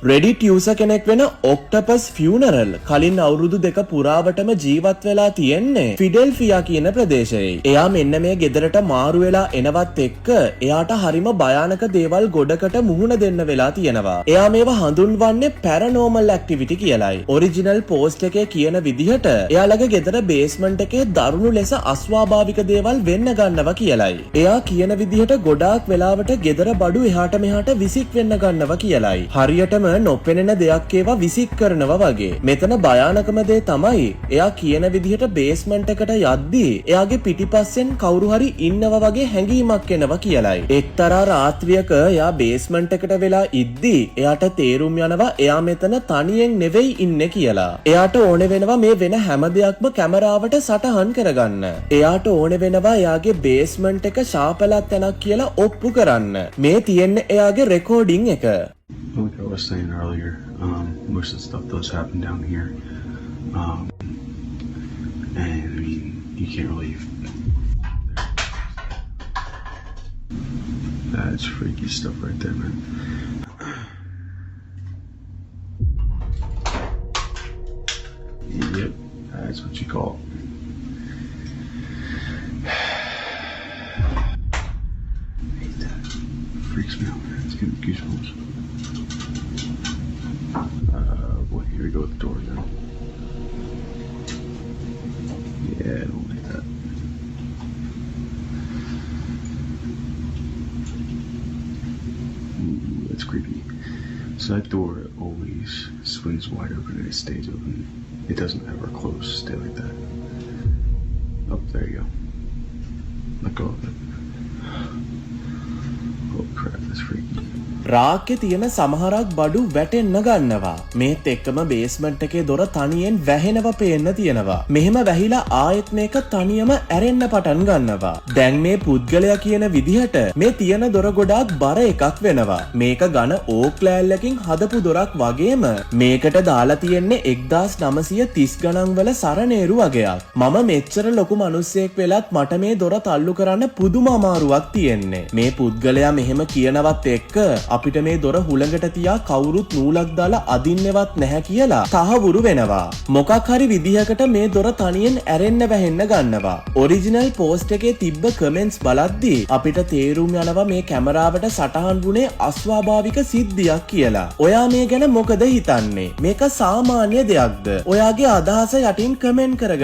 Reddit user කෙනෙක් වෙන Octopus Funeral කලින් අවුරුදු දෙක පුරාවටම ජීවත් වෙලා තියෙන්නේ ෆිඩෙල්ෆියා කියන ප්‍රදේශයේ. එයා මෙන්න මේ ගෙදරට මාරු වෙලා එනවත් එක්ක එයාට හරිම භයානක දේවල් ගොඩකට මුහුණ දෙන්න වෙලා තියෙනවා. එයා මේවා හඳුන්වන්නේ paranormal activity කියලායි. ඔරිජිනල් පෝස්ට් එකේ කියන විදිහට එයාලගේ ගෙදර බේස්මන්ට් එකේ දරුණු ලෙස අස්වාභාවික දේවල් වෙන්න ගන්නවා කියලායි. එයා කියන විදිහට ගොඩාක් වෙලාවට ගෙදර බඩු එහාට මෙහාට විසික් වෙන්න ගන්නවා කියලායි. හරියටම නොපෙනෙන දෙයක් ඒවා විසික් කරනවා වගේ. මෙතන භයානකම දේ තමයි එයා කියන විදිහට බේස්මන්ට් එකට යද්දී එයාගේ පිටිපස්සෙන් කවුරු හරි ඉන්නවා වගේ හැඟීමක් එනවා කියලායි. එක්තරා රාත්‍රියක එයා බේස්මන්ට් එකට වෙලා ඉද්දී එයාට තේරුම් යනවා එයා මෙතන තනියෙන් නෙවෙයි ඉන්නේ කියලා. එයාට ඕන වෙනවා මේ වෙන හැම දෙයක්ම කැමරාවට සටහන් කරගන්න. එයාට ඕන වෙනවා එයාගේ බේස්මන්ට් එක ශාපලත් තැනක් කියලා ඔප්පු කරන්න. මේ තියෙන්නේ එයාගේ රෙකෝඩින් එක. Like I was saying earlier, most of the stuff does happen down here. And I mean, you can't really... That's freaky stuff right there, man. Yep, that's what you call it. I hate that. Freaks me out, man. It's giving me goosebumps. Boy, here we go with the door again. Yeah, I don't like that. Ooh, that's creepy. So that door always swings wide open and it stays open. It doesn't ever close, stay like that. Oh, there you go. Let go of it. Oh crap, that's freaky. රාක්කේ තියෙන සමහරක් බඩු වැටෙන්න ගන්නවා. මේත් එක්කම basement එකේ දොර තනියෙන් වැහෙනවා පේන්න තියෙනවා. මෙහෙම වැහිලා ආයෙත් මේක තනියම ඇරෙන්න පටන් ගන්නවා. දැන් මේ පුද්ගලයා කියන විදිහට මේ තියෙන දොර ගොඩාක් බර එකක් වෙනවා. මේක ඝන ඕක් ලෑල්ලකින් හදපු දොරක් වගේම මේකට දාලා තියෙන්නේ 1930 ගණන් වල සරණේරු වගේක්. මම මෙච්චර ලොකු මිනිස්සෙක් වෙලත් මට මේ දොර තල්ලු කරන්න පුදුම අමාරුවක් තියෙන්නේ. මේ පුද්ගලයා මෙහෙම කියනවත් එක්ක අපිට මේ දොර හුළඟට තියා කවුරුත් නූලක් දාලා අදින්නවත් නැහැ කියලා තහවුරු වෙනවා. මොකක් හරි විදිහකට මේ දොර තනියෙන් ඇරෙන්න වැහෙන්න ගන්නවා. ඔරිජිනල් පෝස්ට් එකේ තිබ්බ කමෙන්ට්ස් බලද්දී අපිට තේරුම් යනවා මේ කැමරාවට සටහන් වුණේ අස්වාභාවික සිද්ධියක් කියලා. ඔයා මේ ගැන මොකද හිතන්නේ? මේක සාමාන්‍ය දෙයක්ද? ඔයාගේ අදහස යටින් කමෙන්ට් කරගන්න.